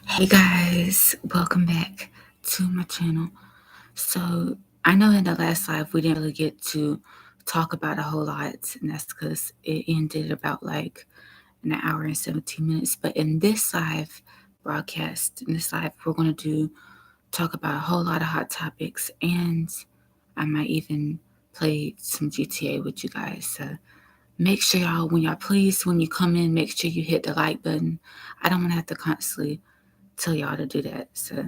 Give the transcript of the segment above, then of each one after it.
Hey guys, welcome back to my channel. So, I know in the last live we didn't really get to talk about a whole lot, and that's because it ended about like an hour and 17 minutes. But in this live broadcast, in this live, we're going to talk about a whole lot of hot topics, and I might even play some GTA with you guys. So, make sure when you come in, make sure you hit the like button. I don't want to have to constantly tell y'all to do that. So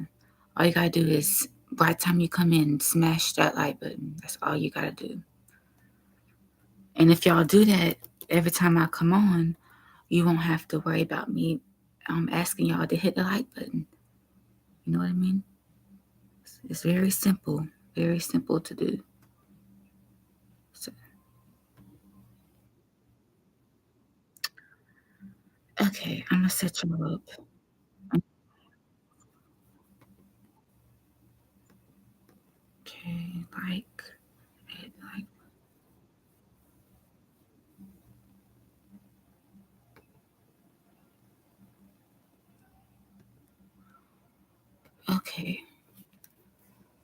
all you gotta do is by the time you come in, smash that like button. That's all you gotta do. And if y'all do that every time I come on, you won't have to worry about me asking y'all to hit the like button. You know what I mean? It's very simple to do. So, okay, I'm gonna set you all up. Okay, hit like. Okay,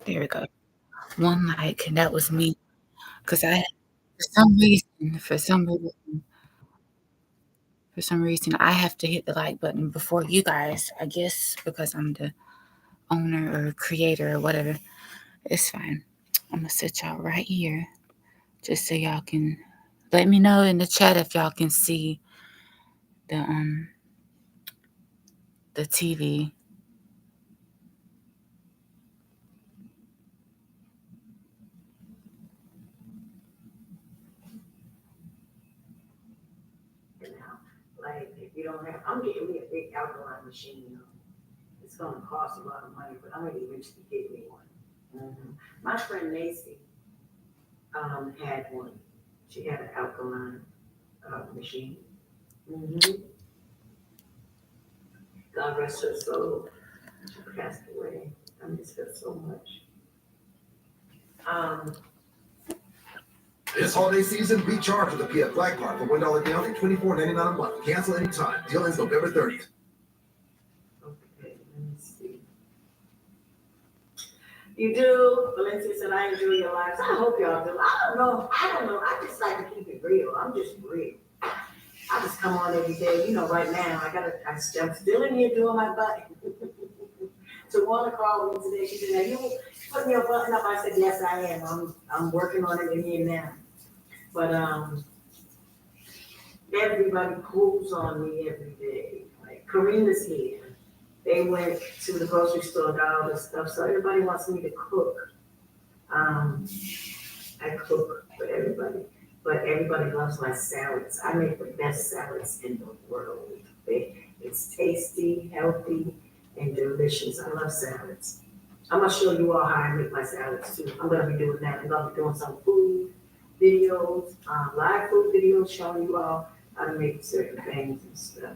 there we go. One like, and that was me. Cause I, for some reason, I have to hit the like button before you guys. I guess because I'm the owner or creator or whatever. It's fine. I'm gonna sit y'all right here just so y'all can let me know in the chat if y'all can see the the TV. Now. Like, if you don't have, I'm getting me a big alkaline machine. It's going to cost a lot of money, but I'm going to eventually get me one. My friend Macy had one. She had an alkaline machine. Mm-hmm. God rest her soul. She passed away. I miss her so much. Um, This holiday season, recharge with a PF Black Card for $1 down and $24.99 a month. Cancel anytime. Deal ends November 30th. okay, let me see. You do. Valencia said, I enjoy your lives. I hope y'all do. I don't know. I just like to keep it real. I'm just real. I just come on every day. Right now, I'm still in here doing my button. Tawana called me today. She said, "Are you putting your button up?" I said, "Yes, I am. I'm working on it in here now." But everybody pulls on me every day. Like Karina's here. They went to the grocery store, got all this stuff. So everybody wants me to cook. Um, I cook for everybody, but everybody loves my salads. I make the best salads in the world. It's tasty, healthy, and delicious. I love salads. I'm gonna show you all how I make my salads too. I'm gonna be doing that. I'm gonna be doing some food videos, live food videos, showing you all how to make certain things and stuff.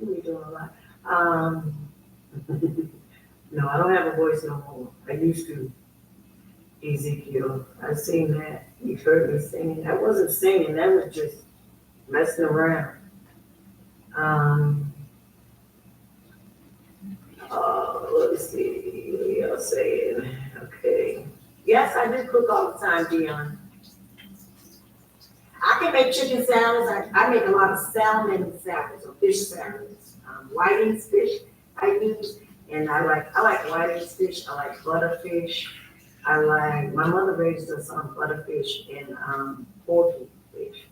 We're doing a lot. Um, no, I don't have a voice no more. I used to. Ezekiel, I seen that. You've heard me singing. That wasn't singing. That was just messing around. Um, let's see. What are y'all saying? Okay. Yes, I do cook all the time, Dion. I can make chicken salads. I make a lot of salmon salads or fish salads. Whiting's fish I use, and I like whiting's fish. I like butterfish. My mother raised us on butterfish and porky fish.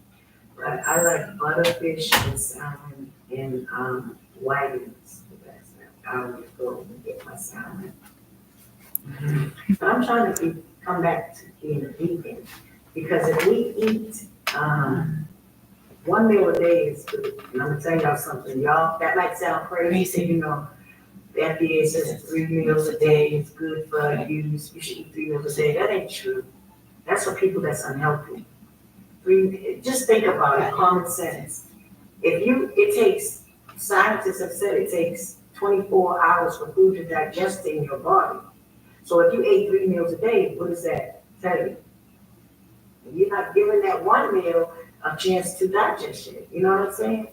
But I like butterfish and salmon and whitings. I always go and get my salmon. But I'm trying to come back to being a vegan because if we eat um, one meal a day is good. And I'm gonna tell y'all something, y'all. That might sound crazy, The FDA says 3 meals a day is good for you. You should eat 3 meals a day. That ain't true. That's for people that's unhealthy. Just think about it, common sense. It takes, scientists have said it takes 24 hours for food to digest in your body. So if you ate 3 meals a day, what does that tell you? You're not giving that one meal a chance to digest it. You know what I'm saying?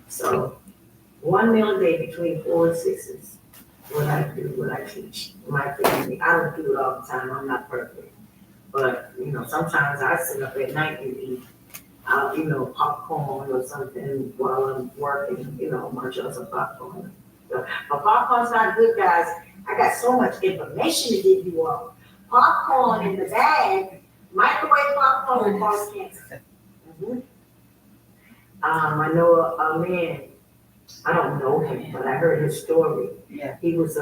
So 1 meal a day between 4 and 6 is what I do, what I teach my family. I don't do it all the time, I'm not perfect. But, sometimes I sit up at night and eat, popcorn or something while I'm working, munch on some popcorn. But popcorn's not good, guys. I got so much information to give you all. Popcorn in the bag, microwave popcorn will cause cancer. Mhm. I know a man, I don't know him, but I heard his story. Yeah. He was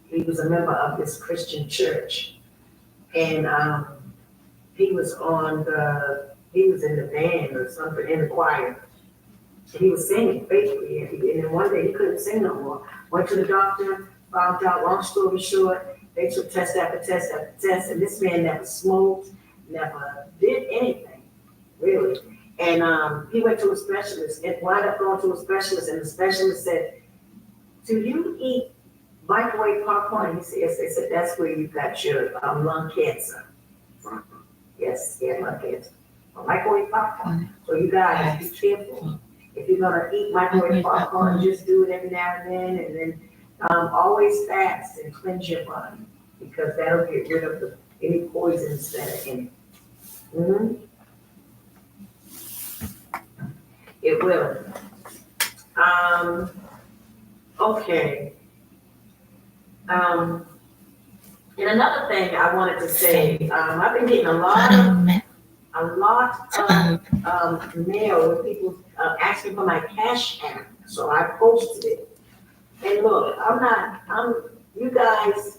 he was a member of this Christian church, and he was in the band or something, in the choir. And he was singing faithfully, and then one day he couldn't sing no more. Went to the doctor, found out, long story short, they took test after test after test, and this man never smoked, never did anything, really. And he went to a specialist, and wound up going to a specialist, and the specialist said, "Do you eat microwave popcorn?" He said, "Yes." They said, "That's where you got your lung cancer from." Yes, he had lung cancer. Microwave popcorn. So you guys be careful. If you're gonna eat microwave popcorn, just do it every now and then always fast and cleanse your body, because that'll get rid of any poisons that are in it. Mm-hmm. It will. Okay. And another thing I wanted to say, I've been getting a lot of mail with people asking for my Cash App, so I posted it. And look, you guys,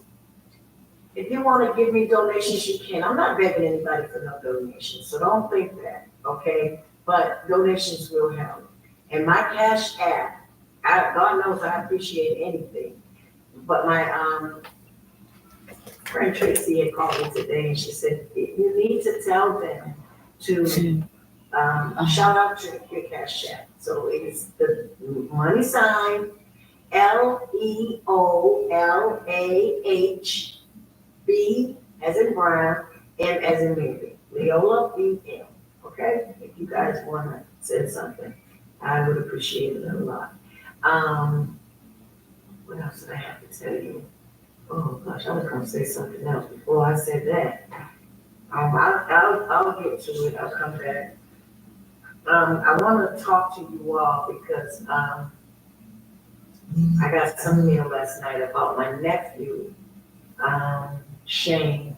if you want to give me donations, you can. I'm not begging anybody for no donations, so don't think that, okay? But donations will help. And my Cash App, God knows I appreciate anything. But my friend Tracy had called me today, and she said, you need to tell them to shout out your Cash App. So it's the money sign LEOLAHB as in Brown, M as in Mary, Leola BM. Okay, if you guys want to send something, I would appreciate it a lot. What else did I have to tell you? Oh gosh, I was gonna say something else before I said that. I'll get to it. I'll come back. I want to talk to you all because I got some mail last night about my nephew, Shane,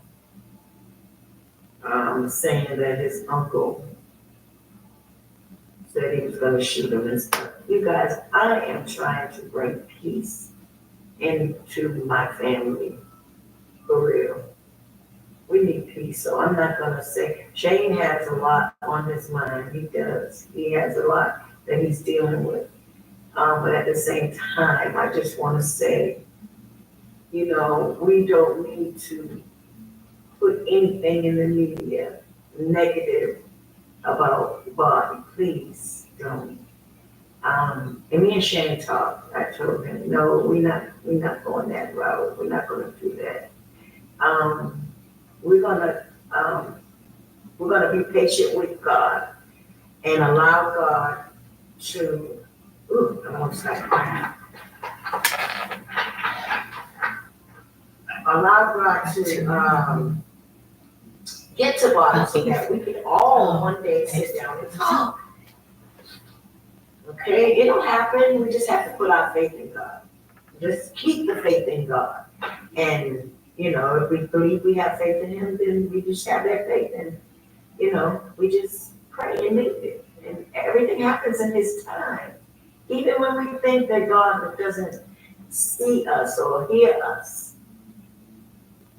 saying that his uncle said he was going to shoot him and stuff. You guys, I am trying to bring peace into my family, for real. We need peace, so I'm not going to say, Shane has a lot on his mind, he does. He has a lot that he's dealing with. But at the same time, I just want to say, we don't need to put anything in the media negative about Bobby. Please don't. And me and Shane talked. I told him, no, we're not going that route. We're not going to do that. We're gonna be patient with God and allow God to. I want to start crying. Allow God to get to Bobby so that we can all one day sit down and talk. Okay, it'll happen. We just have to put our faith in God. Just keep the faith in God. And, if we believe we have faith in Him, then we just have that faith. And, we just pray and leave it. And everything happens in His time. Even when we think that God doesn't see us or hear us.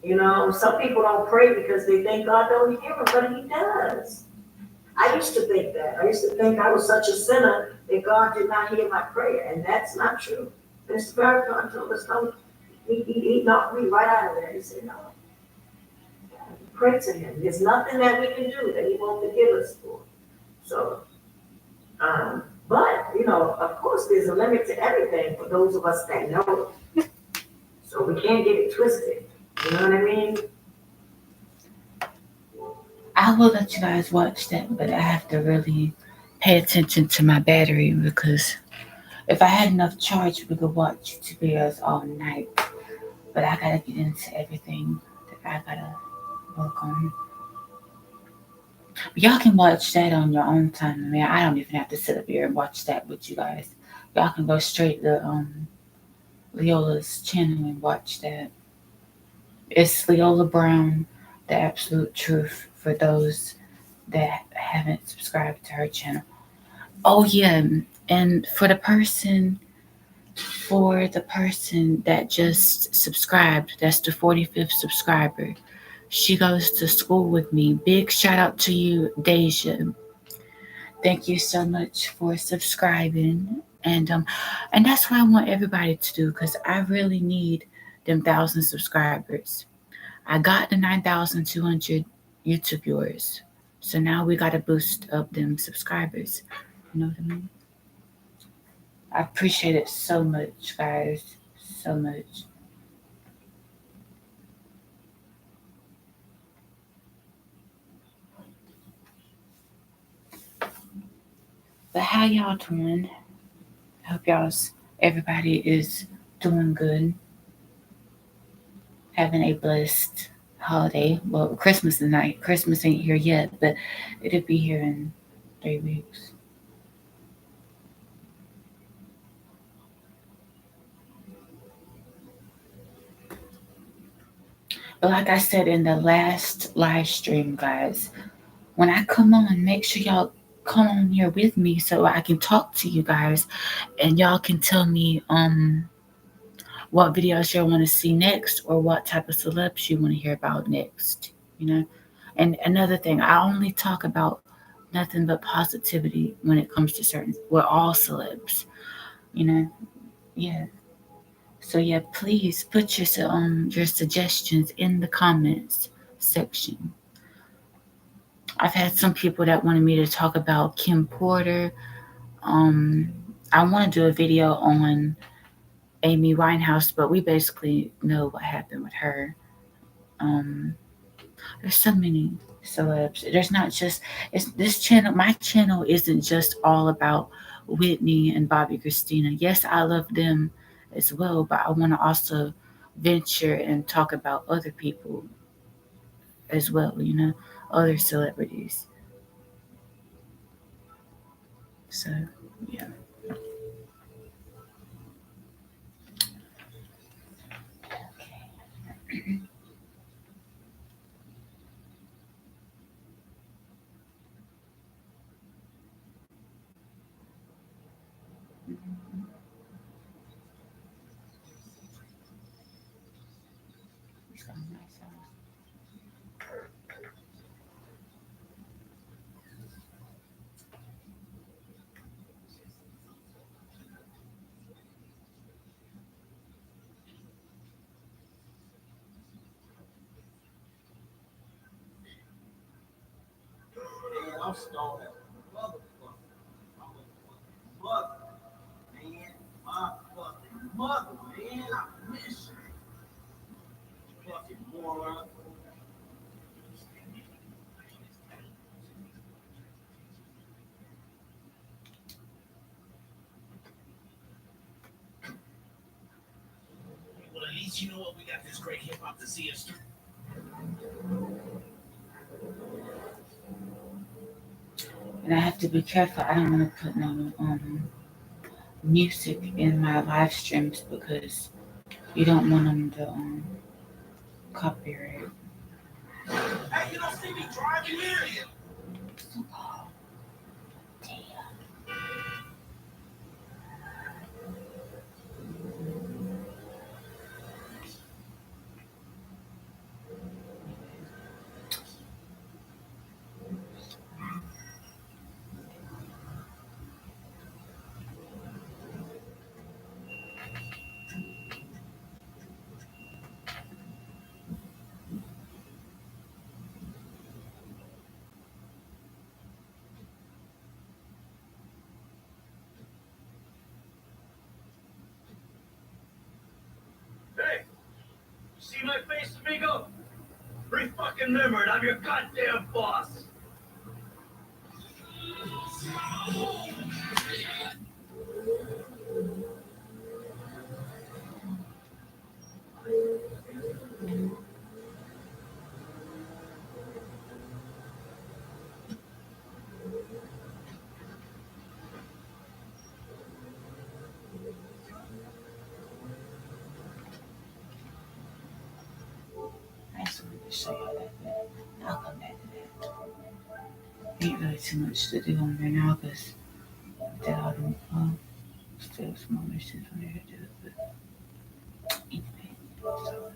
Some people don't pray because they think God don't hear them, but He does. I used to think that. I used to think I was such a sinner that God did not hear my prayer, and that's not true. Mr. Farrakhan told us, he knocked me right out of there. He said, no, pray to Him. There's nothing that we can do that He won't forgive us for. So, but, of course, there's a limit to everything for those of us that know. So we can't get it twisted. You know what I mean? I will let you guys watch that, but I have to really pay attention to my battery because if I had enough charge, we could watch videos all night. But I gotta get into everything that I gotta work on. Y'all can watch that on your own time. I mean, I don't even have to sit up here and watch that with you guys. Y'all can go straight to Leola's channel and watch that. It's Leola Brown, The Absolute Truth, for those that haven't subscribed to her channel. Oh yeah, and for the person that just subscribed, that's the 45th subscriber. She goes to school with me. Big shout out to you, Deja. Thank you so much for subscribing. And that's what I want everybody to do, because I really need them 1,000 subscribers. I got the 9,200 YouTube viewers. So now we gotta boost up them subscribers. You know what I mean? I appreciate it so much, guys. So much. But how y'all doing? I hope everybody is doing good. Having a blessed holiday. Well, Christmas tonight. Christmas ain't here yet, but it'll be here in 3 weeks. But like I said in the last live stream, guys, when I come on, make sure y'all come on here with me so I can talk to you guys and y'all can tell me what videos y'all want to see next or what type of celebs you want to hear about next, you know. And another thing, I only talk about nothing but positivity when it comes to all celebs, you know. Yeah. So yeah, please put your suggestions in the comments section. I've had some people that wanted me to talk about Kim Porter. I want to do a video on Amy Winehouse, but we basically know what happened with her. There's so many celebs. There's not just this channel. My channel isn't just all about Whitney and Bobby Christina. Yes, I love them as well, but I want to also venture and talk about other people as well. You know, other celebrities. So yeah. I'm stoned as a motherfucker. I'm a mother, man. My fucking mother, man. I miss you. Fucking moron. Well, at least you know what? We got this great hip hop to see us through. And I have to be careful. I don't want to put no music in my live streams because you don't want them to copyright. Hey, you don't see me driving here? Hey, see my face, amigo? Re-fucking remembered, I'm your goddamn boss. show y'all that, but I'll come back to that. Ain't really too much to do on there now because there are still some more missions on there to do, but anyway, so.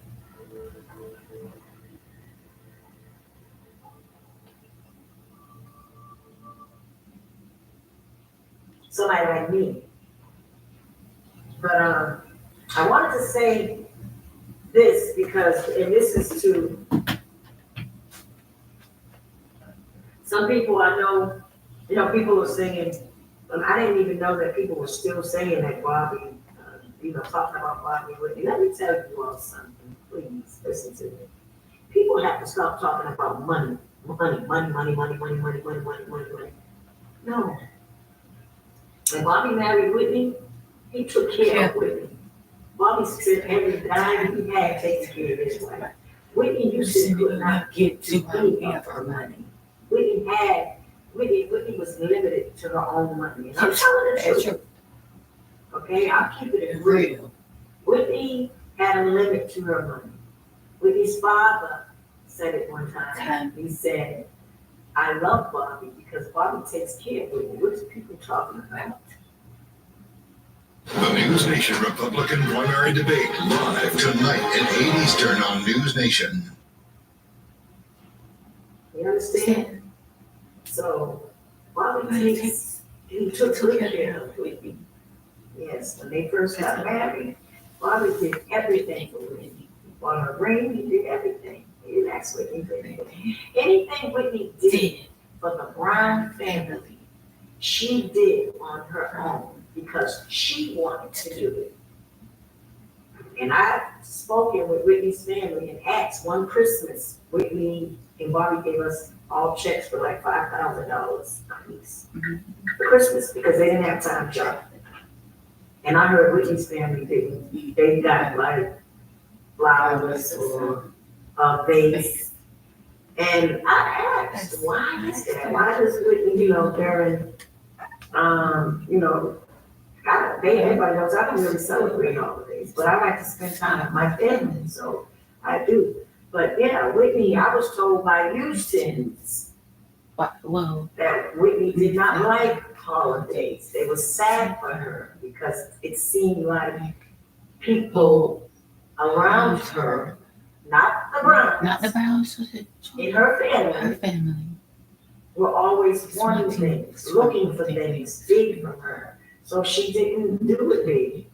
Somebody like me. But I wanted to say this because, and this is to some people I know, people were singing, I didn't even know that people were still saying that Bobby, talking about Bobby Whitney. Let me tell you all something, please listen to me. People have to stop talking about money. No. When Bobby married Whitney, he took care of Whitney. Bobby spent every dime he had taking care of his wife. Whitney used to could not get to any of her money. Whitney was limited to her own money. And I'm telling the truth. Okay, I'll keep it real. Whitney had a limit to her money. Whitney's father said it one time. He said, I love Bobby because Bobby takes care of Whitney. What are people talking about? The News Nation Republican primary debate live tonight at 8 Eastern on News Nation. You understand? So Bobby took good care of Whitney. Yes, when they first got married, Bobby did everything for Whitney. He bought her ring, he did everything. He didn't ask Whitney for anything. Anything Whitney did for the Brown family, she did on her own because she wanted to do it. And I've spoken with Whitney's family and asked one Christmas, Whitney and Bobby gave us all checks for like $5,000 a piece for Christmas because they didn't have time to shop. And I heard Whitney's family didn't. They got like flowers or vase. And I asked, why is that? Why does Whitney, during, everybody knows I don't really celebrate holidays, but I like to spend time with my family, so I do. But yeah, Whitney, I was told by Houstons that Whitney did not like holidays. They were sad for her because it seemed like people around her, not the Browns, in her family, were always wanting things, looking for things big from her. So she didn't do it big.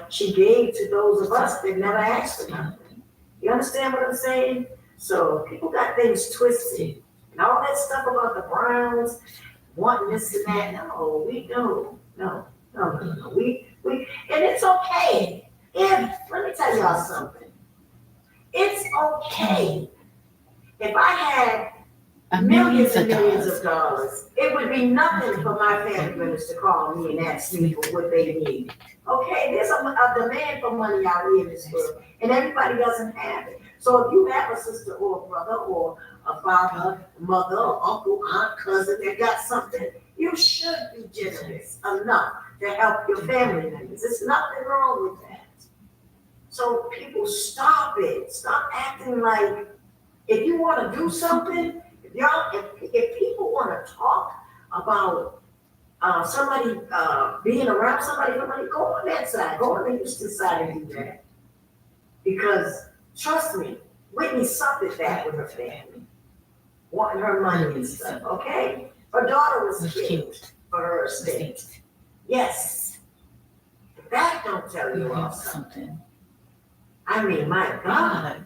She gave to those of us that never asked for nothing. You understand what I'm saying? So people got things twisted. And all that stuff about the Browns wanting this and that. No, we don't. No. We, and it's okay. Let me tell y'all something. It's okay. If I had millions and millions of dollars, it would be nothing for my family members to call me and ask me for what they need. Okay, there's a demand for money out here in this world, and everybody doesn't have it. So if you have a sister or a brother or a father, mother, or uncle, aunt, cousin that got something, you should be generous enough to help your family members. There's nothing wrong with that. So people, stop it. Stop acting like if you want to do something, if people want to talk about somebody being around somebody for money, go on that side. Go on the Houston side and do that. Because trust me, Whitney suffered that with her family, wanting her money and stuff. Okay, her daughter was killed for her estate. Yes, if that don't tell you all something. I mean, my God.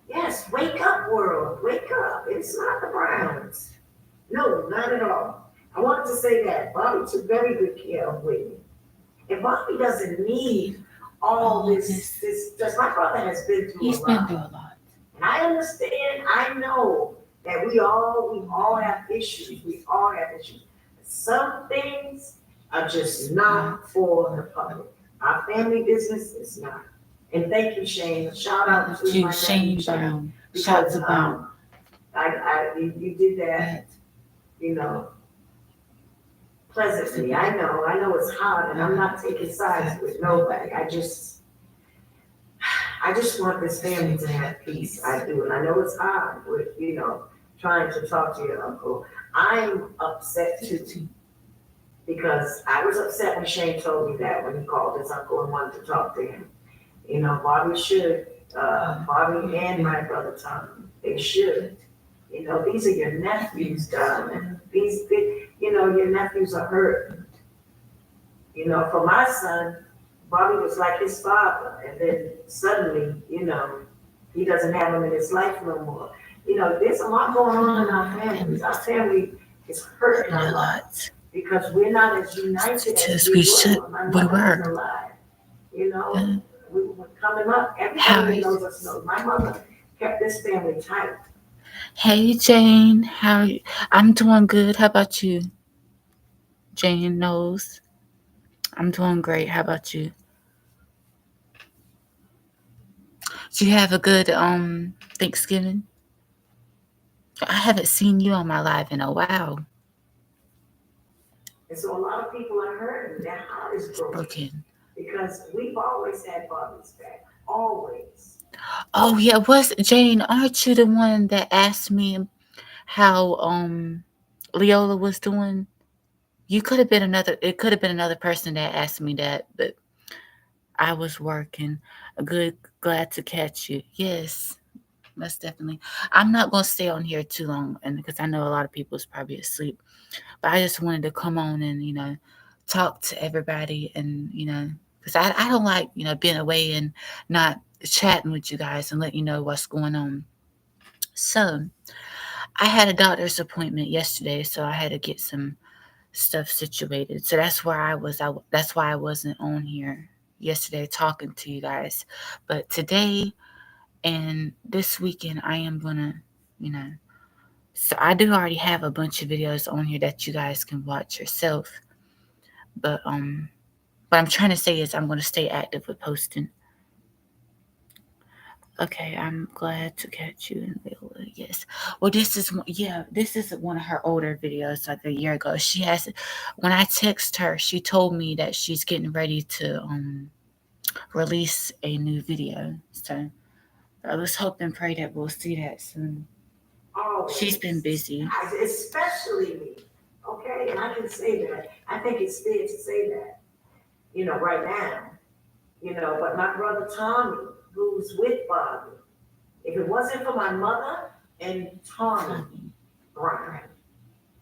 Yes, wake up, world. Wake up. It's not the Browns. No, not at all. I wanted to say that. Bobby took very good care of Whitney. And Bobby doesn't need all this. My brother has been through a lot. And I understand, I know that we all have issues. We all have issues. Some things are just not for the public. Our family business is not. And thank you, Shane. Shout out to my Shane Brown. Shout out. You did that, pleasantly. I know it's hard, and I'm not taking sides with nobody. I just want this family to have peace. I do, and I know it's hard with, trying to talk to your uncle. I'm upset too, because I was upset when Shane told me that when he called his uncle and wanted to talk to him. Bobby should, Bobby and my brother Tom, they should. These are your nephews, darling. These big, your nephews are hurt. For my son, Bobby was like his father, and then suddenly, he doesn't have him in his life no more. There's a lot going on in our families. Our family is hurting a lot because we're not as united as we were. My mother was alive. We were coming up. Everybody that knows us knows. My mother kept this family tight. Hey, Jane. How are you? I'm doing good. How about you? Jane knows. I'm doing great. How about you? Did you have a good Thanksgiving? I haven't seen you on my live in a while. And so a lot of people are hurting. Their heart is broken. Because we've always had Bobby's back. Always. Oh yeah, Jane, aren't you the one that asked me how Leola was doing? It could have been another person that asked me that, but I was working. Glad to catch you. Yes, most definitely. I'm not gonna stay on here too long, and because I know a lot of people is probably asleep, but I just wanted to come on and talk to everybody, and because I don't like being away and not chatting with you guys and letting you know what's going on. So I had a doctor's appointment yesterday, so I had to get some stuff situated. So that's where I was. That's why I wasn't on here yesterday talking to you guys. But today and this weekend, I am gonna, So I do already have a bunch of videos on here that you guys can watch yourself. But what I'm trying to say is I'm gonna stay active with posting. Okay, I'm glad to catch you in Viola. Yes. Well, this is one of her older videos, like a year ago. When I text her, she told me that she's getting ready to release a new video. So let's hope and pray that we'll see that soon. Oh, she's been busy. Especially me. Okay, and I can say that. I think it's fair to say that. Right now. But my brother Tommy, who's with Bobby, if it wasn't for my mother and Tommy Brown,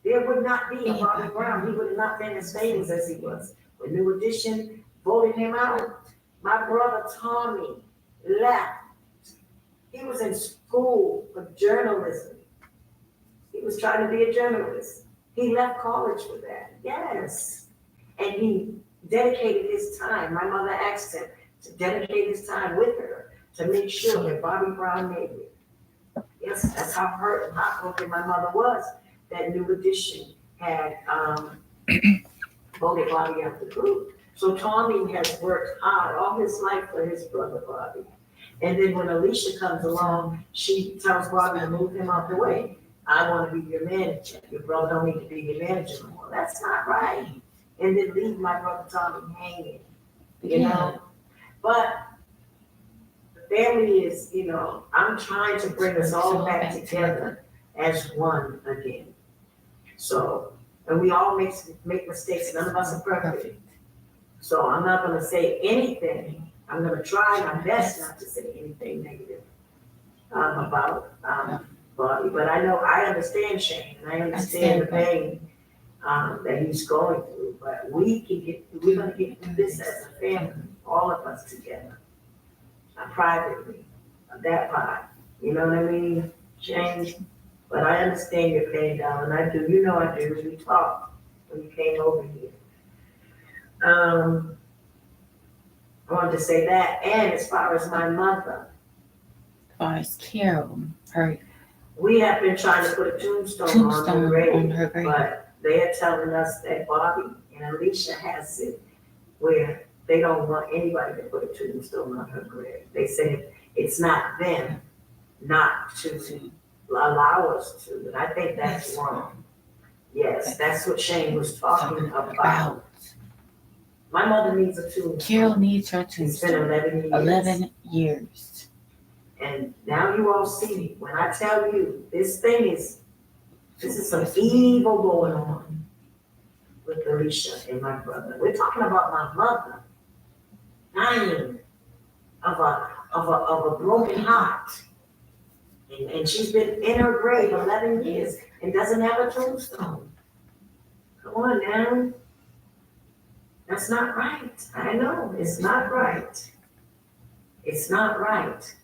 there would not be a Bobby Brown. He would have not been as famous as he was. When New Edition voted him out, my brother Tommy left. He was in school for journalism. He was trying to be a journalist. He left college for that. Yes. And he dedicated his time. My mother asked him to dedicate his time with her to make sure that Bobby Brown made it. Yes, that's how hurt and heartbroken my mother was that New Edition had voted Bobby out the group. So Tommy has worked hard all his life for his brother Bobby. And then when Alicia comes along, she tells Bobby to move him out the way. I want to be your manager. Your brother don't need to be your manager anymore. That's not right. And then leave my brother Tommy hanging, But the family is, I'm trying to bring us all back together as one again. So, and we all make mistakes. None of us are perfect. So I'm not going to say anything. I'm going to try my best not to say anything negative about Bobby. But I understand Shane, and I understand the pain that he's going through. But we're going to get through this as a family, all of us together, privately, that part. You know what I mean, Shane? But I understand your pain, darling. I do. I do. We talked when you came over here. I wanted to say that. And as far as my mother, as far as Carol, we have been trying to put a tombstone on her grave, but they are telling us that Bobby and Alicia has it where they don't want anybody to put a tombstone on her grave. They say it's not them not to allow us to, and I think that's wrong. Yes, that's what Shane was talking about. My mother needs a tombstone. Carol needs her tombstone. It's been 11 years. 11 years. And now you all see me. When I tell you, this is some evil going on with Alicia and my brother. We're talking about my mother dying of a broken heart. And she's been in her grave 11 years and doesn't have a tombstone. Come on now. That's not right. I know, it's not right. It's not right.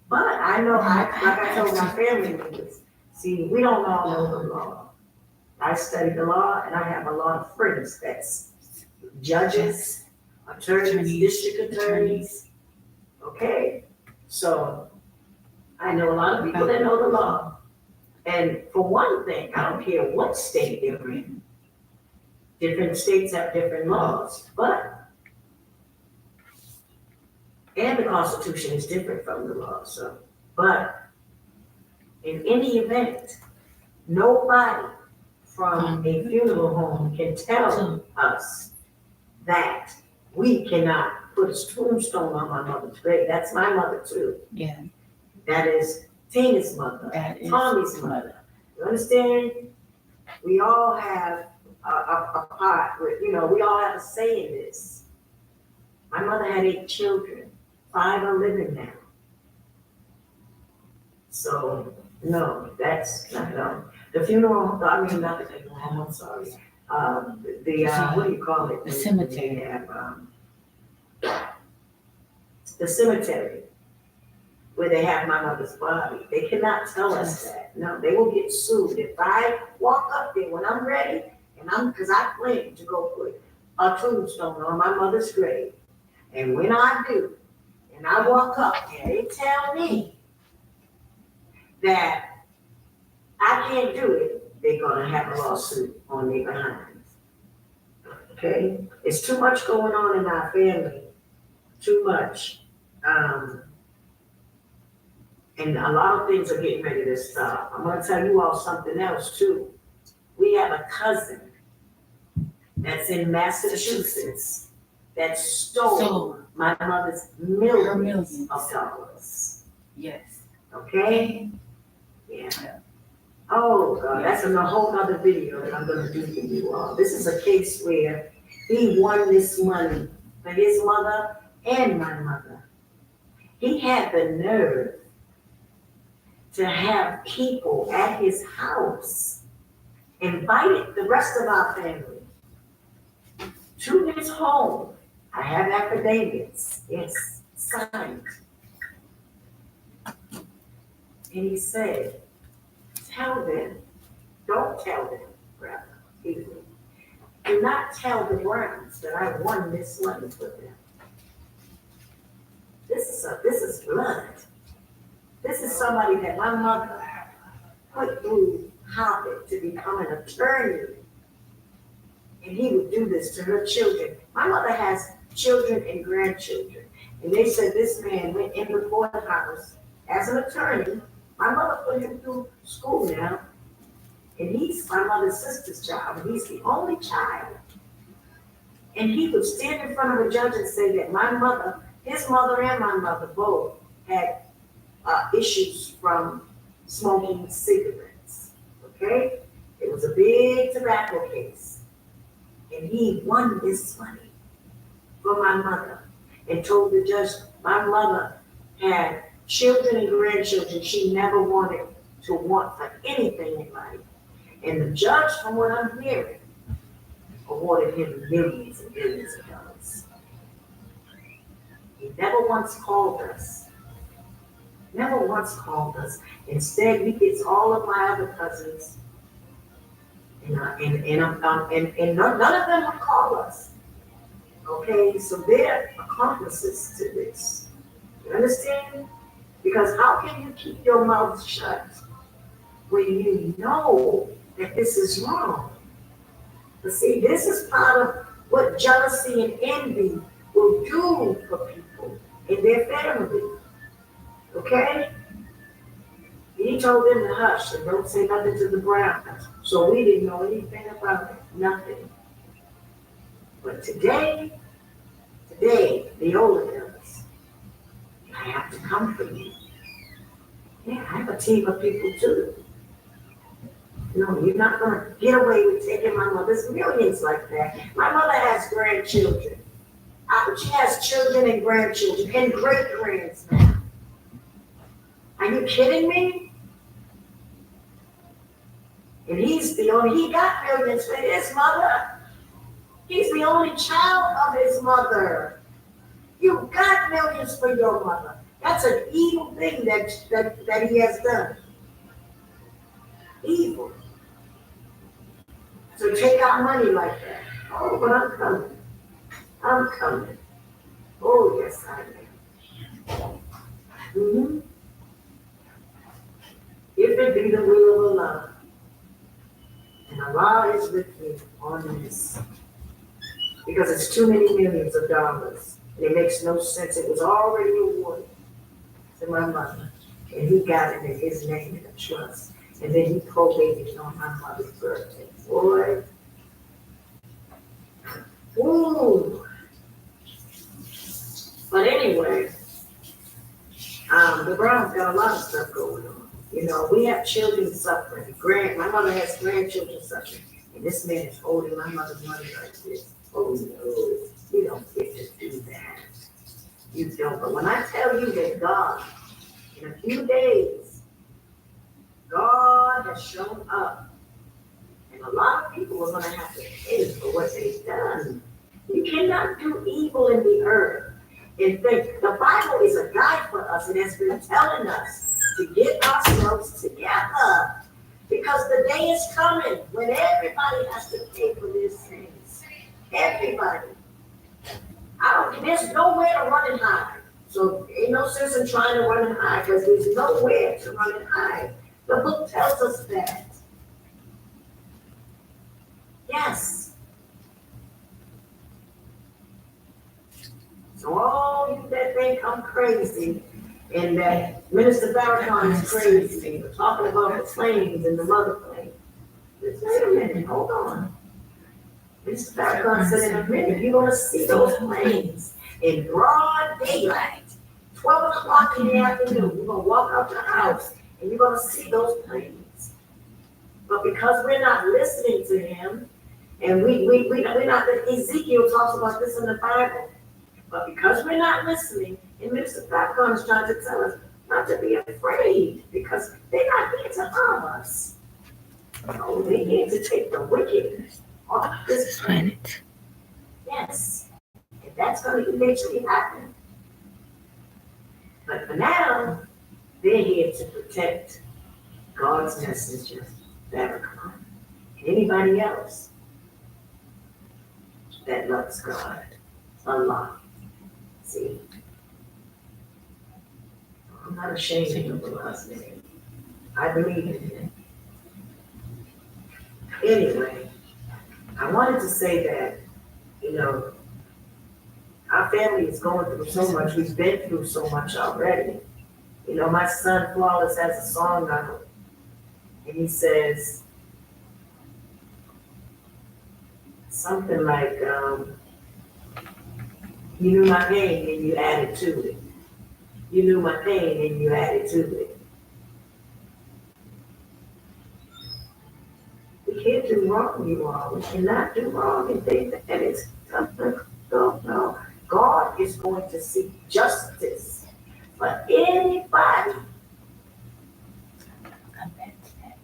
But I know, like I told my family members, see, we don't all know the law. I study the law and I have a lot of friends that's judges, attorneys, district attorneys. Okay, so I know a lot of people that know the law. And for one thing, I don't care what state they're in. Different states have different laws, and the Constitution is different from the law, but in any event, nobody from a funeral home can tell us that we cannot put a tombstone on my mother's grave. That's my mother too. Yeah. That is Tina's mother, That is Tommy's mother. You understand? We all have a part with, we all have a say in this. My mother had 8 children, 5 are living now. So, no, that's not, no. The funeral, not the funeral home, I'm sorry. What do you call it? The cemetery. They have, the cemetery, where they have my mother's body. They cannot tell us that. No, they will get sued. If I walk up there when I'm ready, because I plan to go put a tombstone on my mother's grave. And when I do, and I walk up and they tell me that I can't do it, they're gonna have a lawsuit on their behind. Okay? It's too much going on in our family. Too much. And a lot of things are getting ready to stop. I'm gonna tell you all something else too. We have a cousin that's in Massachusetts that stole my mother's millions of dollars. Yes. Okay? Yeah. Oh God, that's a whole nother video that I'm gonna do for you all. This is a case where he won this money for his mother and my mother. He had the nerve to have people at his house, invited the rest of our family to his home. I have affidavits, yes, signed. And he said, don't tell them, rather, do not tell the Browns that I won this money for them. This is blood. This is somebody that my mother put through Harvard to become an attorney. And he would do this to her children. My mother has children and grandchildren. And they said this man went in before the house as an attorney. My mother put him through school now. And he's my mother's sister's child. And he's the only child. And he would stand in front of a judge and say that my mother, his mother and my mother both had issues from smoking cigarettes. Okay? It was a big tobacco case. And he won this money for my mother and told the judge my mother had children and grandchildren she never wanted to want for anything in life. And the judge, from what I'm hearing, awarded him millions and millions of dollars. He never once called us. Never once called us. Instead, he gets all of my other cousins, and none of them would call us. Okay, so they're accomplices to this. You understand? Because how can you keep your mouth shut when you know that this is wrong? But see, this is part of what jealousy and envy will do for people in their family. Okay? He told them to hush and don't say nothing to the Browns. So we didn't know anything about it, nothing. But today, the older ones, I have to come for you. Yeah, I have a team of people too. No, you're not gonna get away with taking my mother. There's millions like that. My mother has grandchildren. She has children and grandchildren and great-grands now. Are you kidding me? And he got millions for his mother. He's the only child of his mother. You got millions for your mother. That's an evil thing that he has done. Evil. So take out money like that. Oh, but I'm coming. I'm coming. Oh, yes, I am. Mm-hmm. If it be the will of Allah, and Allah is with me on this, because it's too many millions of dollars, and it makes no sense. It was already awarded to my mother, and he got it in his name in a trust, and then he probated it on my mother's birthday. Boy, ooh. But anyway, the Browns got a lot of stuff going on. You know, we have children suffering. My mother has grandchildren suffering. And this man is holding my mother's money like this. Oh no, you don't get to do that. You don't. But when I tell you that God, in a few days, God has shown up. And a lot of people are going to have to pay for what they've done. You cannot do evil in the earth and think. The Bible is a guide for us. It has been telling us to get ourselves together, because the day is coming when everybody has to pay for their sins. Everybody. There's nowhere to run and hide. So ain't no sense in trying to run and hide, because there's nowhere to run and hide. The book tells us that. Yes. So all you that think I'm crazy, and that Minister Farrakhan is crazy, we're talking about the planes and the mother plane. Just wait a minute, hold on. Minister Farrakhan said in a minute, you're gonna see those planes in broad daylight, 12 o'clock in the afternoon. You're gonna walk out the house and you're gonna see those planes. But because we're not listening to him, and we're not, Ezekiel talks about this in the Bible, but because we're not listening, and Minister Farrakhan is trying to tell us not to be afraid, because they're not here to harm us. No, they're here to take the wicked off this planet. Yes, and that's going to eventually happen. But for now, they're here to protect God's messenger, Farrakhan, and anybody else that loves God, Allah. See, I'm not ashamed of Allah's name. I believe in him. Anyway, I wanted to say that, you know, our family is going through so much. We've been through so much already. You know, my son Flawless has a song out, and he says something like, you knew my pain and you added to it. You knew my pain and you added to it. We can't do wrong, you all. We cannot do wrong and think that it's something. No. God is going to seek justice for anybody. Come back to that.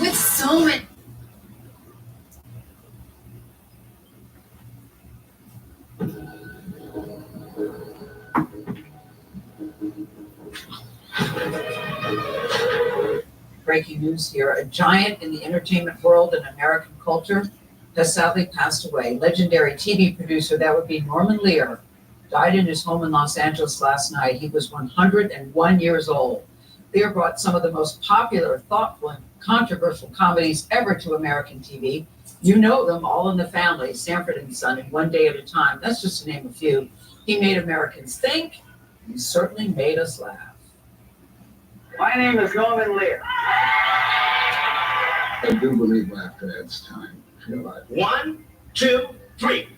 With so many. Breaking news here. A giant in the entertainment world and American culture has sadly passed away. Legendary TV producer, that would be Norman Lear, died in his home in Los Angeles last night. He was 101 years old. Lear brought some of the most popular, thoughtful, and controversial comedies ever to American TV. You know them, All in the Family, Sanford and Son, and One Day at a Time. That's just to name a few. He made Americans think. He certainly made us laugh. My name is Norman Lear. I do believe laughter adds time to your life. 1, 2, 3.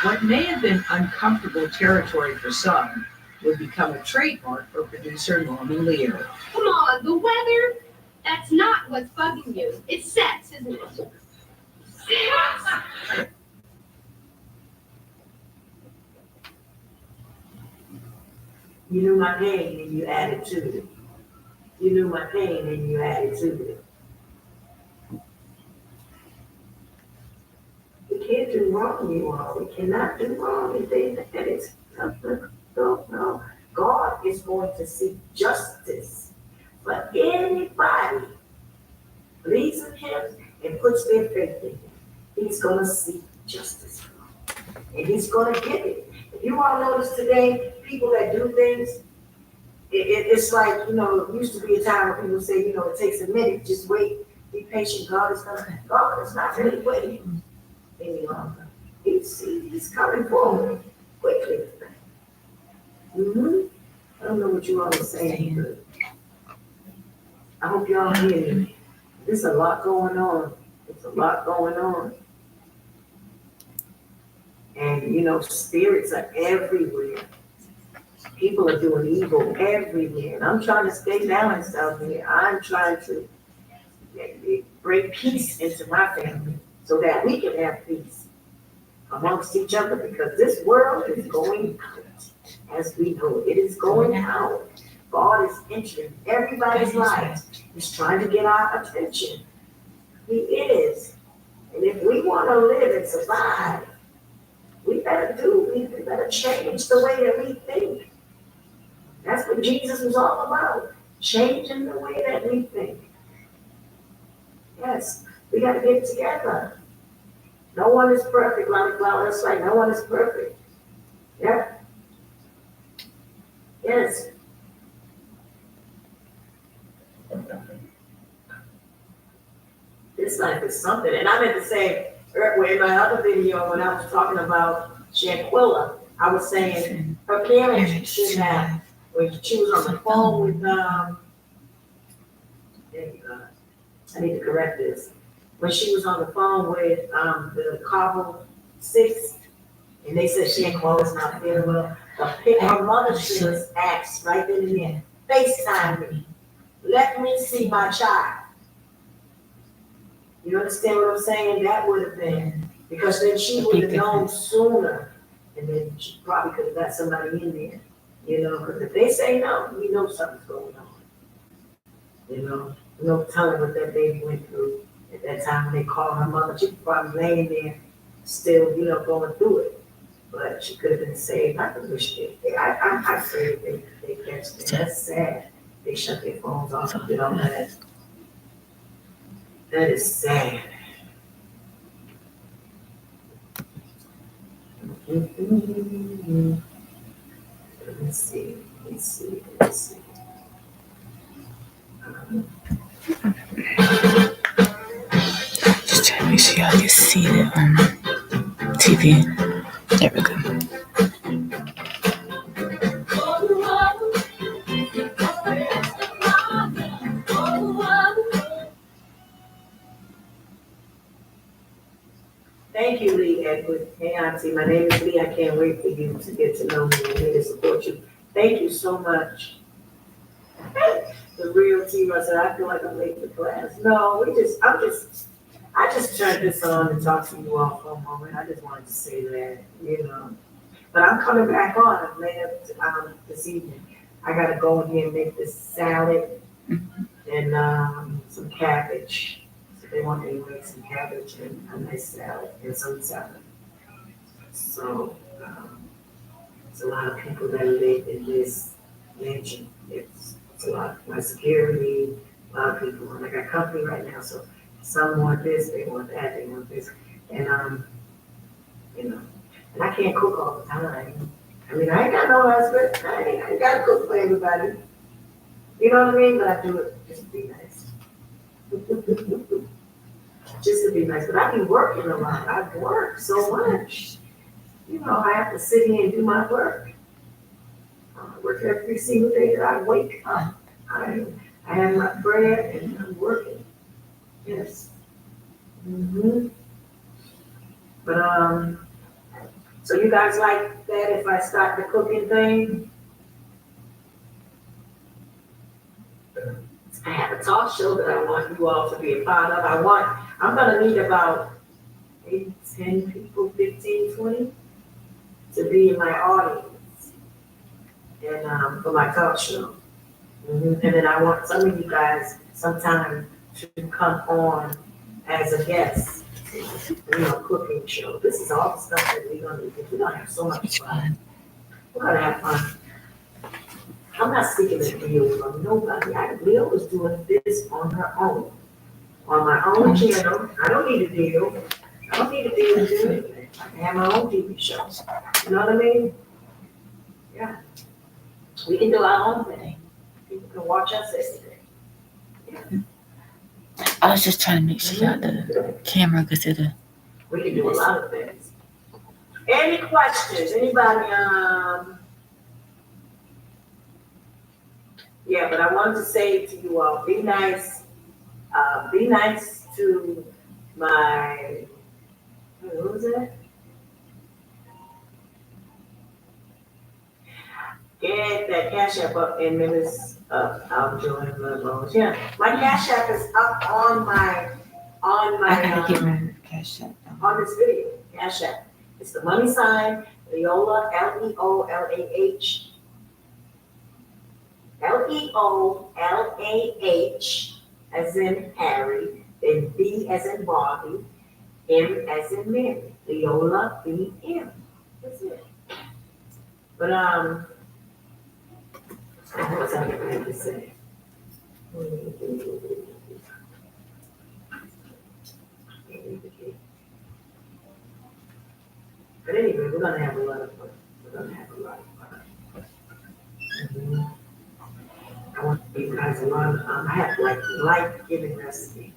What may have been uncomfortable territory for some would become a trademark for producer Norman Lear. Come on, the weather? That's not what's bugging you. It's sex, isn't it? Sex? You knew my pain and you added to it. You knew my pain and you added to it. We can't do wrong, you all. We cannot do wrong. And it's no. God is going to seek justice for anybody believes in him and puts their faith in him. He's going to seek justice for them. And he's going to get it. If you all notice today, people that do things, it's like, it used to be a time when people say, it takes a minute, just wait, be patient. God is not really waiting any longer. He's coming forward quickly. I don't know what you all are saying, but I hope y'all hear me. There's a lot going on. It's a lot going on. And, spirits are everywhere. People are doing evil everywhere. And I'm trying to stay balanced out here. I'm trying to bring peace into my family so that we can have peace amongst each other, because this world is going out. As we know, it is going out. God is entering everybody's lives. He's trying to get our attention. He is. And if we want to live and survive, we better change the way that we think. That's what Jesus was all about, changing the way that we think. Yes, we got to get together. No one is perfect, that's right, no one is perfect. Yeah. Yes. This life is something. And I meant to say, in my other video, when I was talking about Shanquilla, I was saying her parents should have, when she was on the phone with, I need to correct this. When she was on the phone with the Cabo 6, and they said Shanquilla's not feeling well, her mother should have asked right then and there, FaceTime me. Let me see my child. You understand what I'm saying? That would have been, because then she would have known sooner, and then she probably could have got somebody in there, because if they say no, we know something's going on. No telling what that baby went through at that time when they called her mother. She was probably laying there still, going through it. But she could have been saved. I wish I pray they catch them. That's sad. They shut their phones off and did all that. That is sad. Let's see. Just trying to make sure y'all can see the TV. There we go. Thank you, Lee Edward. Hey, Auntie, my name is Lee. I can't wait for you to get to know me and me to support you. Thank you so much. The real T. Russell, I feel like I'm late for class. No, I just turned this on and talked to you all for a moment. I just wanted to say that, But I'm coming back on later this evening. I gotta go in here and make this salad and some cabbage. So they want me to make some cabbage and a nice salad and some salad. So it's a lot of people that live in this mansion. It's a lot of my security, a lot of people, and I got company right now, so some want this, they want that, they want this, and and I can't cook all the time. I mean, I ain't got no husband, I ain't got to cook for everybody. You know what I mean? But I do it just to be nice. Just to be nice, but I be working a lot. I work so much. I have to sit here and do my work. work every single day that I wake up. I have my bread and I'm working. Yes. But, so you guys like that if I start the cooking thing? I have a talk show that I want you all to be a part of. I'm gonna need about 8, 10 people, 15, 20 to be in my audience. And, for my talk show. And then I want some of you guys sometime to come on as a guest, cooking show. This is all the stuff that we're gonna do. We're gonna have so much fun. We're gonna have fun. I'm not seeking a deal from nobody. Leo was doing this on her own, on my own channel. I don't need a deal. I don't need a deal to do anything. I can have my own TV show. You know what I mean? Yeah. We can do our own thing. People can watch us every day. I was just trying to make sure y'all the camera could see the. We can do a lot of things. Any questions? Anybody, yeah, but I wanted to say to you all, be nice to my, who was that? Get that Cash App up in minutes. I'm doing the yeah. My Cash App is up on my I gotta get my cash out. on this video. Cash App. It's the money sign Leolah, Leolah, Leolah, as in Harry, then B as in Bobby, M as in Mary. Leolah BM. That's it. But what's I going to say? But anyway, we're gonna have a lot of fun. I want to give you guys a lot of, I have life-giving recipes.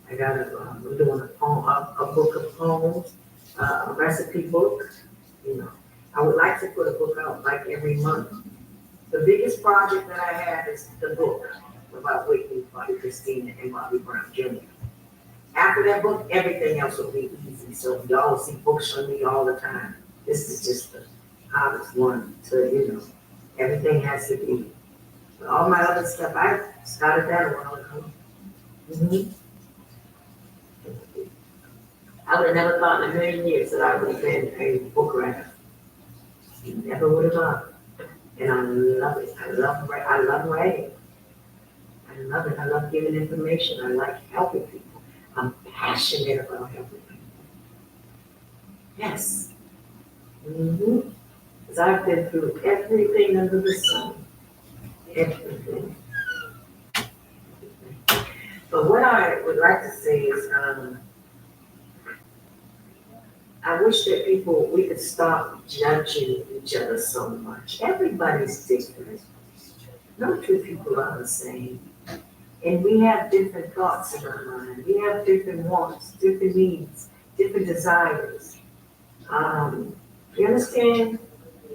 I got we're doing a book of poems, a recipe book, I would like to put a book out like every month. The biggest project that I have is the book about Whitney, Bobby Christina, and Bobby Brown Jr. After that book, everything else will be easy. So y'all will see books from me all the time. This is just the hardest one to, everything has to be. But all my other stuff, I started that a while ago. I would have never thought in a million years that I would have been a book writer. Never would have thought. And I love it. I love writing. I love it. I love giving information. I like helping people. I'm passionate about helping people. Yes. Because I've been through everything under the sun. Everything. But what I would like to say is, I wish that we could stop judging each other so much. Everybody's different. No two people are the same. And we have different thoughts in our mind. We have different wants, different needs, different desires. You understand?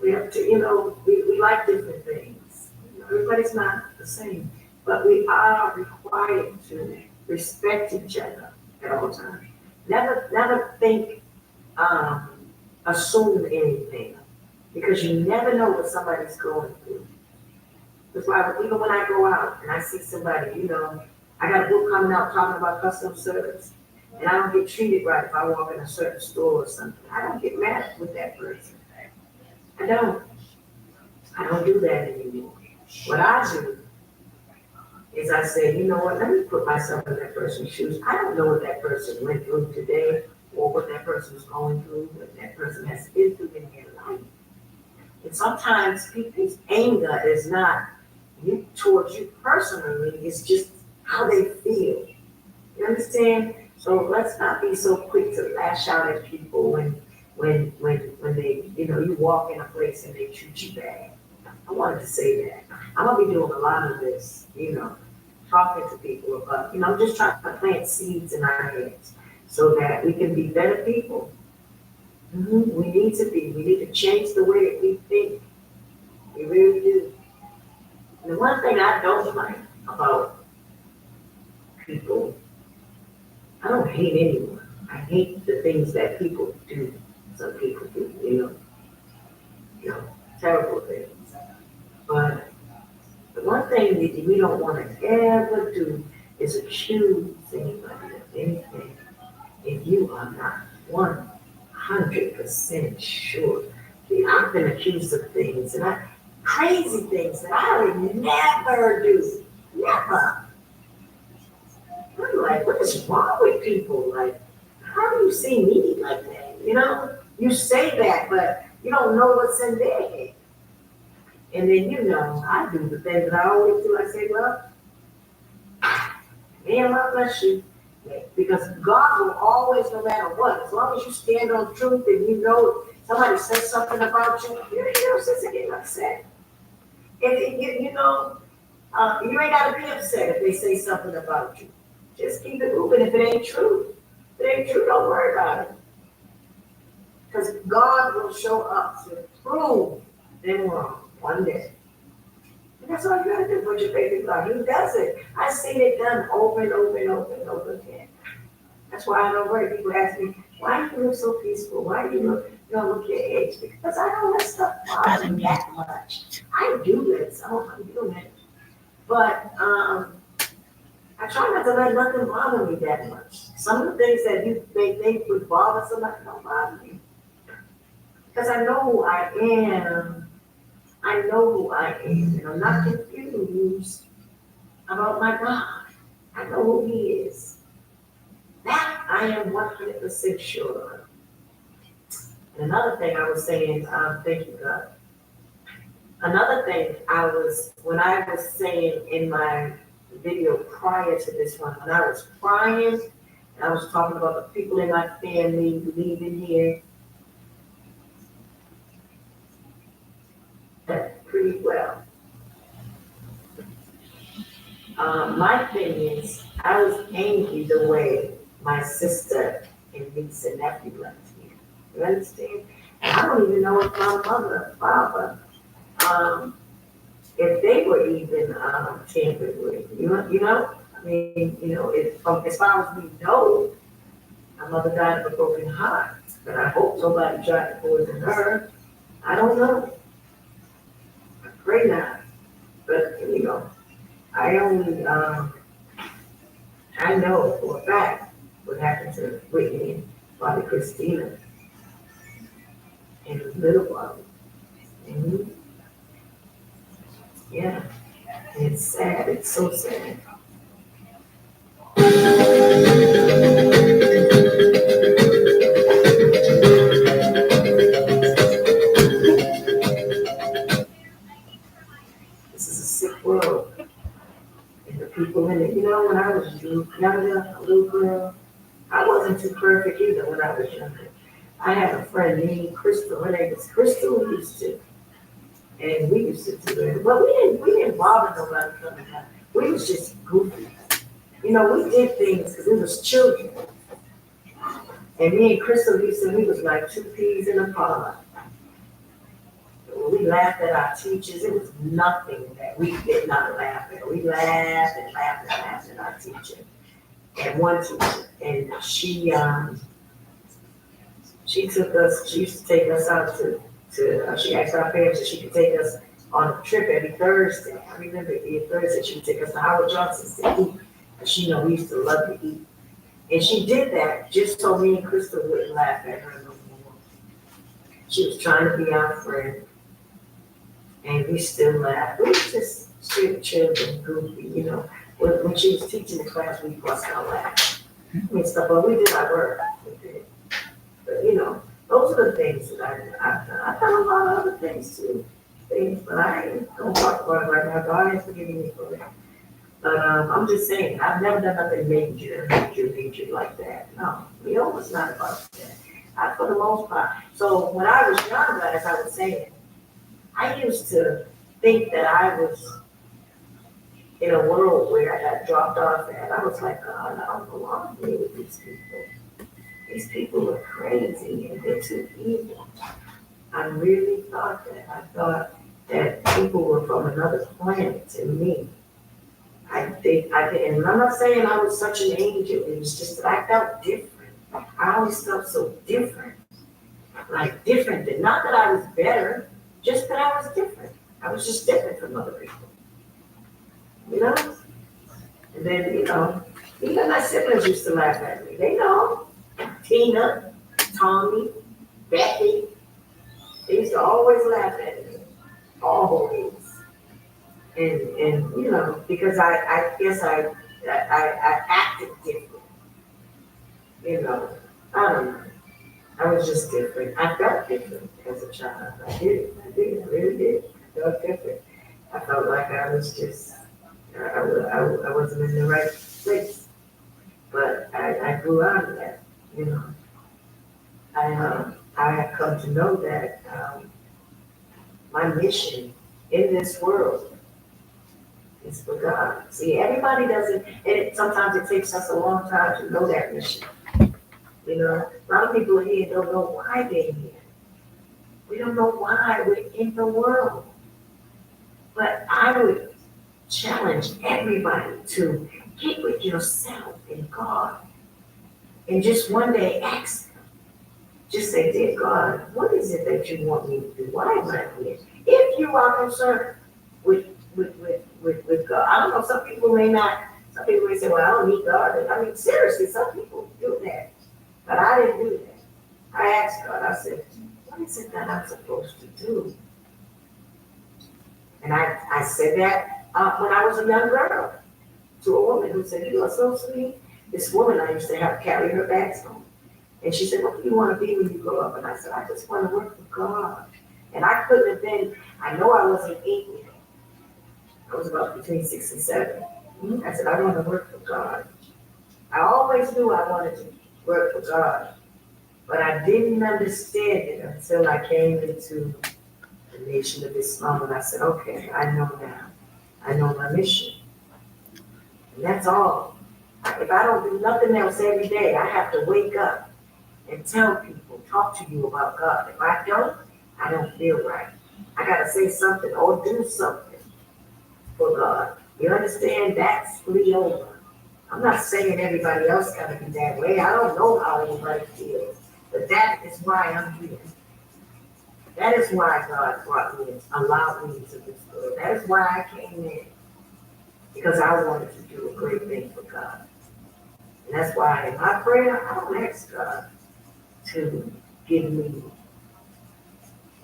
We have to, we like different things. Everybody's not the same. But we are required to respect each other at all times. Never think, assume anything, because you never know what somebody's going through. That's why even when I go out and I see somebody, I got a book coming out talking about customer service, and I don't get treated right if I walk in a certain store or something. I don't get mad with that person. I don't do that anymore. What I do is I say, you know what, let me put myself in that person's shoes. I don't know what that person went through today, or what that person is going through, what that person has been through in their life. And sometimes people's anger is not towards you personally, it's just how they feel. You understand? So let's not be so quick to lash out at people when they, you walk in a place and they treat you bad. I wanted to say that. I'm gonna be doing a lot of this, talking to people about, I'm just trying to plant seeds in our heads, so that we can be better people. We need to change the way that we think. You really do. And the one thing I don't like about people, I don't hate anyone. I hate the things that people do. Some people do, terrible things. But the one thing that we don't want to ever do is accuse anybody of anything if you are not 100% sure. See, I've been accused of things crazy things that I would never do. Never. I'm like, what is wrong with people? Like, how do you see me like that? You say that, but you don't know what's in their head. And then, I do the things that I always do. I say, well, man, I bless you. Because God will always, no matter what, as long as you stand on truth and you know somebody says something about you, you don't sit there getting upset. And you ain't got to be upset if they say something about you. Just keep it moving. If it ain't true, don't worry about it. Because God will show up to prove them wrong one day. And that's all you gotta do, put your faith in God. He does it. I've seen it done over and over and over and over again. That's why I don't worry. People ask me, why do you look so peaceful? Why do you look your age? Because I don't let stuff bother me that much. I do let some, I'm doing it. But I try not to let nothing bother me that much. Some of the things that you think would bother somebody don't bother me. Because I know who I am. I know who I am. And I'm not confused about my God. I know who He is. That I am 100% sure of. And another thing I was saying, thank you, God. Another thing when I was saying in my video prior to this one, when I was crying, and I was talking about the people in my family leaving here, pretty well. My thing is, I was angry the way my sister and niece and nephew left here. You understand? And I don't even know if my mother and father, if they were even tampered with. I mean, as far as we know, my mother died of a broken heart, but I hope nobody tried to poison her. I don't know. I pray not. But, I only, I know for a fact what happened to Whitney and Bobby Christina and little Bobby. And yeah, and it's sad. It's so sad. This is a sick world. And the people in it, when I was younger, a little girl, I wasn't too perfect either when I was younger. I had a friend named Crystal. Her name was Crystal Houston. And we used to do it. But we didn't bother nobody coming out. We was just goofy. We did things because we was children. And me and Crystal Houston, we was like two peas in a pod. We laughed at our teachers. It was nothing that we did not laugh at. We laughed and laughed and laughed at our teacher. And one teacher, and she took us. She used to take us out to she asked our parents if she could take us on a trip every Thursday. I remember every Thursday she would take us to Howard Johnson's to eat. And she we used to love to eat. And she did that just so me and Crystal wouldn't laugh at her no more. She was trying to be our friend. And we still laughed. We were just children, goofy, When she was teaching the class, we bust out laughing. But we did our work. We did. But, those are the things that I've done. I've done a lot of other things too. But I ain't gonna talk about it right now. God has forgiven me for that. But I'm just saying, I've never done nothing major like that. No, it's not about that. For the most part. So when I was younger, as I was saying, I used to think that I was in a world where I got dropped off at. I was like, God, I don't belong here with these people. These people are crazy and they're too evil. I really thought that. I thought that people were from another planet to me. I think, and I'm not saying I was such an angel, it was just that I felt different. I always felt so different. Like different, not that I was better, just that I was different. I was just different from other people. You know? And then, even my siblings used to laugh at me. They know. Tina, Tommy, Becky, they used to always laugh at me. Always. And because I guess I acted different. I don't know. I was just different. I felt different as a child. I really did. I felt different. I felt like I was just, I wasn't in the right place. But I grew out of that, I have come to know that my mission in this world is for God. See, everybody doesn't, sometimes it takes us a long time to know that mission. A lot of people here don't know why they're here. We don't know why we're in the world. But I would challenge everybody to get with yourself and God. And just one day ask Him. Just say, dear God, what is it that you want me to do? Why am I here? If you are concerned with God. I don't know, some people may say, well, I don't need God. I mean, seriously, some people do that. But I didn't do that. I asked God, I said, what is it that I'm supposed to do? And I said that when I was a young girl to a woman who said, you are so sweet. This woman I used to have carry her bags home. And she said, what do you want to be when you grow up? And I said, I just want to work for God. And I couldn't have been, I know I wasn't 8 yet. I was about between 6 and 7. I said, I want to work for God. I always knew I wanted to work for God, but I didn't understand it until I came into the Nation of Islam, and I said, okay, I know now. I know my mission. And that's all. If I don't do nothing else every day, I have to wake up and tell people, talk to you about God. If I don't feel right. I got to say something or do something for God. You understand? That's over. I'm not saying everybody else got to be that way. I don't know how anybody feels. But that is why I'm here. That is why God brought me and allowed me into this world. That is why I came in. Because I wanted to do a great thing for God. And that's why in my prayer, I don't ask God to give me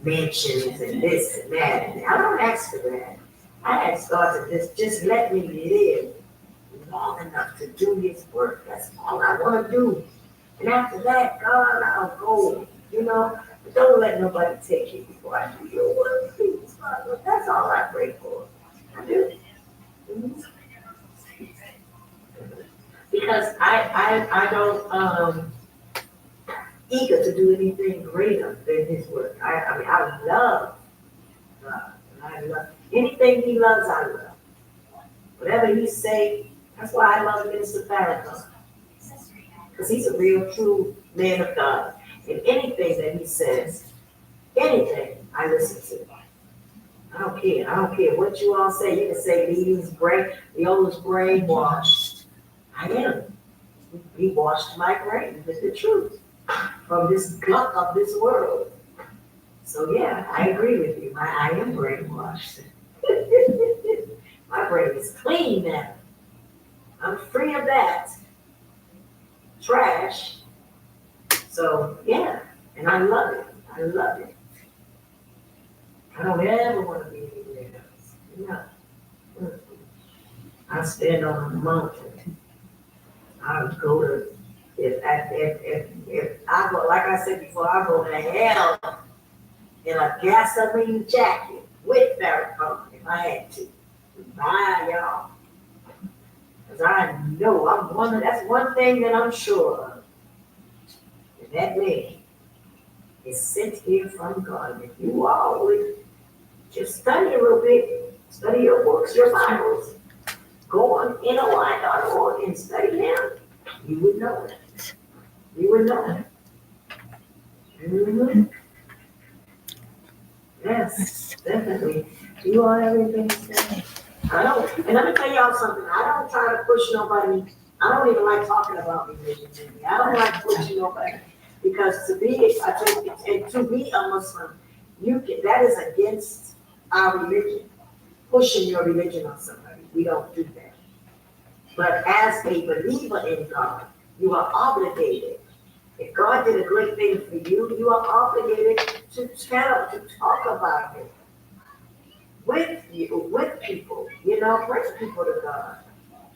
mansions and this and that. And I don't ask for that. I ask God to just let me live long enough to do His work. That's all I want to do. And after that, God, I'll go, But don't let nobody take you before I do your work, please, Father. That's all I pray for. I do. Mm-hmm. Because I don't eager to do anything greater than His work. I mean, I love God. I love anything He loves. I love. Whatever He say, that's why I love Minister Farrakhan. Because he's a real, true man of God. And anything that he says, anything, I listen to. I don't care. I don't care what you all say. You can say the oldest brainwashed. I am. He washed my brain with the truth from this gunk of this world. So yeah, I agree with you. I am brainwashed. My brain is clean now. I'm free of that trash. So yeah, and I love it. I love it. I don't ever want to be anywhere else. No. I stand on a mountain. I'll go to if I go, like I said before, I go to hell in a gasoline jacket with Farrakhan if I had to. Bye, y'all. Because I know that's one thing that I'm sure of. And that man is sent here from God. If you all would just study a little bit, study your books, your Bibles, go on NOI.org and study him, you would know it. You would know it. Mm-hmm. Yes, definitely. You all have anything to say? I don't, and let me tell y'all something, I don't try to push nobody, I don't even like talking about religion, Jimmy. I don't like pushing nobody, because to be, I think, and to be a Muslim, that is against our religion, pushing your religion on somebody, we don't do that. But as a believer in God, you are obligated. If God did a great thing for you, you are obligated to talk about it with people, bring people to God.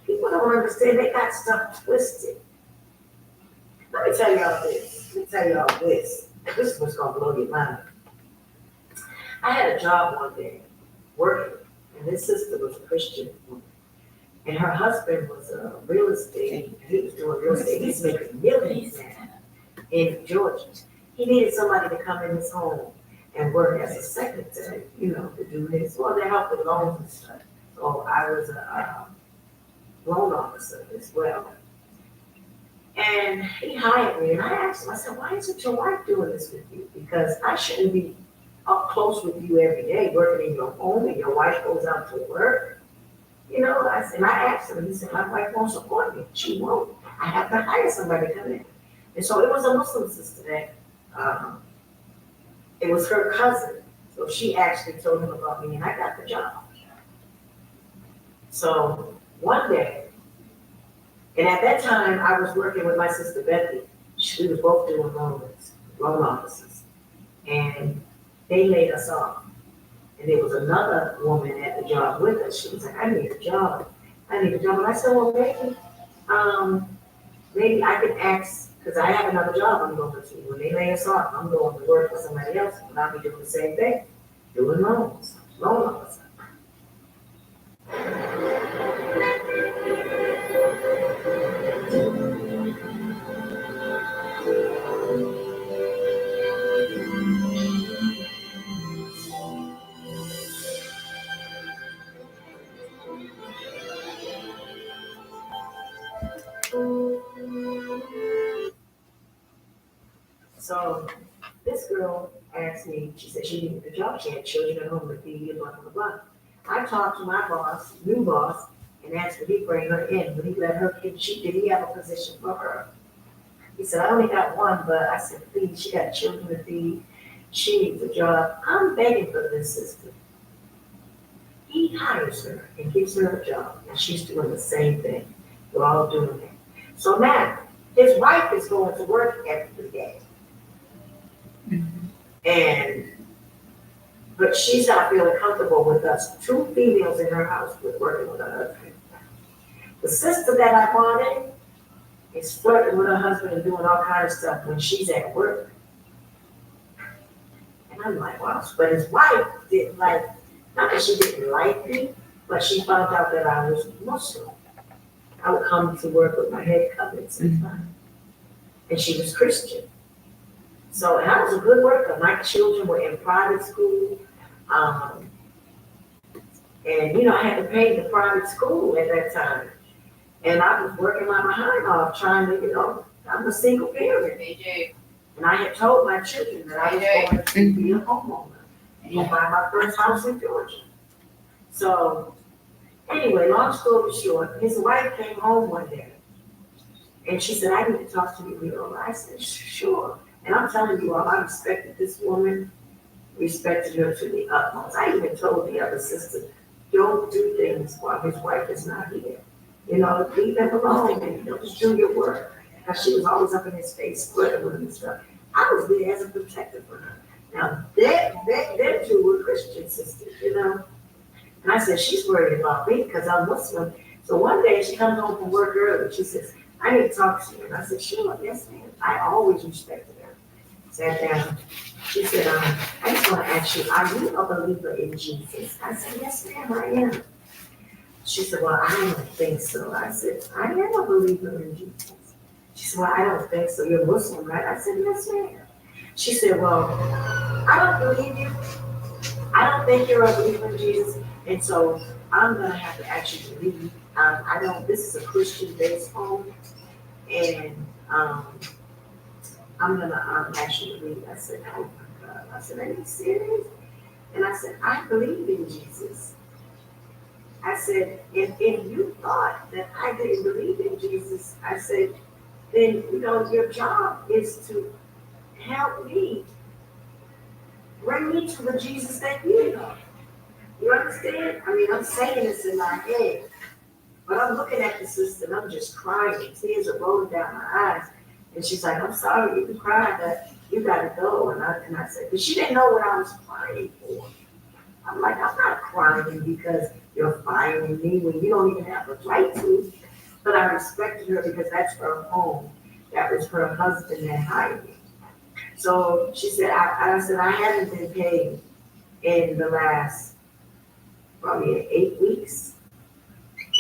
People don't understand, they got stuff twisted. Let me tell y'all this. This was gonna blow your mind. I had a job one day, working, and this sister was a Christian woman. And her husband was a real estate, he was doing real estate, he's making millions now in Georgia. He needed somebody to come in his home and work as a secretary, to do his, to help with loans and stuff. So I was a loan officer as well. And he hired me, and I asked him, I said, why isn't your wife doing this with you? Because I shouldn't be up close with you every day, working in your home, and your wife goes out to work. I asked him, he said, my wife won't support me. She won't. I have to hire somebody to come in. And so it was a Muslim sister that, it was her cousin. So she actually told him about me, and I got the job. So one day, and at that time, I was working with my sister Becky. We was both doing loan officers. And they laid us off. And there was another woman at the job with us. She was like, I need a job. And I said, well, maybe I could ask, because I have another job I'm going to. When they lay us off, I'm going to work for somebody else, and I'll be doing the same thing, doing loan officer. So this girl asked me, she said she needed a job, she had children at home to feed, blah, blah, blah. I talked to my boss, new boss, and asked would he bring her in, would he let her, did he have a position for her? He said, I only got one, but I said, please, she got children to feed, she needs a job. I'm begging for this sister. He hires her and gives her a job, and she's doing the same thing. We're all doing it. So now, his wife is going to work every day. But she's not feeling comfortable with us, 2 females in her house with working with her husband. The sister that I brought in is flirting with her husband and doing all kinds of stuff when she's at work. And I'm like, wow. But his wife didn't like, not that she didn't like me, but she found out that I was Muslim. I would come to work with my head covered sometimes. And she was Christian. So, and I was a good worker. My children were in private school. And, I had to pay the private school at that time. And I was working my behind off trying to, I'm a single parent. And I had told my children that I was going to be a homeowner and buy my first house in Georgia. So, anyway, long story short, his wife came home one day. And she said, I need to talk to you. I said, sure. And I'm telling you all, I respected this woman, respected her to the utmost. I even told the other sister, don't do things while his wife is not here. Leave them alone and just do your work. Because she was always up in his face, flirting with him and stuff. I was there as a protector for her. Now, them 2 were Christian sisters, And I said, she's worried about me because I'm Muslim. So one day she comes home from work early. She says, I need to talk to you. And I said, sure, yes, ma'am. I always respected her. Sat down. She said, I just want to ask you, are you a believer in Jesus? I said, yes, ma'am, I am. She said, well, I don't think so. I said, I am a believer in Jesus. She said, well, I don't think so. You're Muslim, right? I said, yes, ma'am. She said, well, I don't believe you. I don't think you're a believer in Jesus. And so I'm going to have to actually leave. This is a Christian-based home. And I'm going to actually leave. I said, oh my God. I said, are you serious? And I said, I believe in Jesus. I said, if you thought that I didn't believe in Jesus, I said, then, your job is to help me, bring me to the Jesus that you know. You understand? I mean, I'm saying this in my head, but I'm looking at the sister and I'm just crying. Tears are rolling down my eyes. And she's like, I'm sorry, you can cry, but you gotta go. And I said, but she didn't know what I was crying for. I'm like, I'm not crying because you're firing me when you don't even have a right to. But I respected her because that's her home. That was her husband that hired me. So she said, I said, I haven't been paid in the last probably 8 weeks.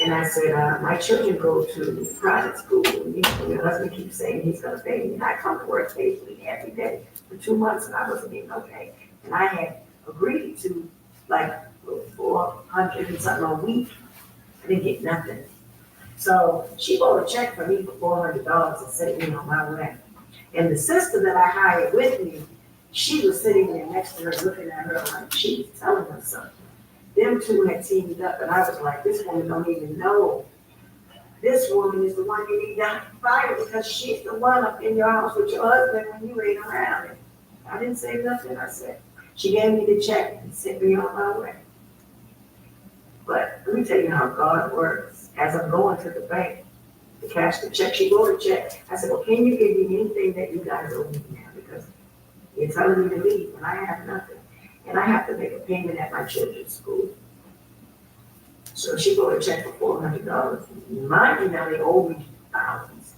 And I said, my children go to private school. And your husband keeps saying he's going to pay me. And I come to work faithfully every day for 2 months and I wasn't getting no pay. And I had agreed to like 400 and something a week. I didn't get nothing. So she wrote a check for me for $400 and sent me on my way. And the sister that I hired with me, she was sitting there next to her looking at her like she was telling her something. Them two had teamed up and I was like, this woman don't even know. This woman is the one you need to fire because she's the one up in your house with your husband when you ain't around. And I didn't say nothing. I said, she gave me the check and sent me on my way. But let me tell you how God works. As I'm going to the bank to cash the check, she wrote a check. I said, well, can you give me anything that you guys owe me now? Because you're telling me to leave and I have nothing. And I have to make a payment at my children's school. So she wrote a check for $400. Mind you, now they owe me thousands.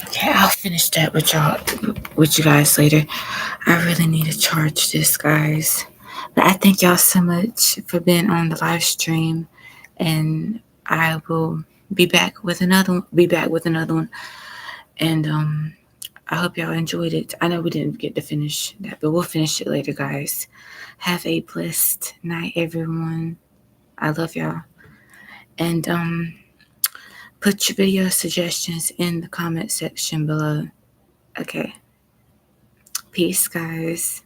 Okay, I'll finish that with you guys later. I really need to charge this, guys. But I thank y'all so much for being on the live stream, and I will be back with another one. And I hope y'all enjoyed it. I know we didn't get to finish that, but we'll finish it later, guys. Have a blessed night, everyone. I love y'all. And put your video suggestions in the comment section below. Okay. Peace, guys.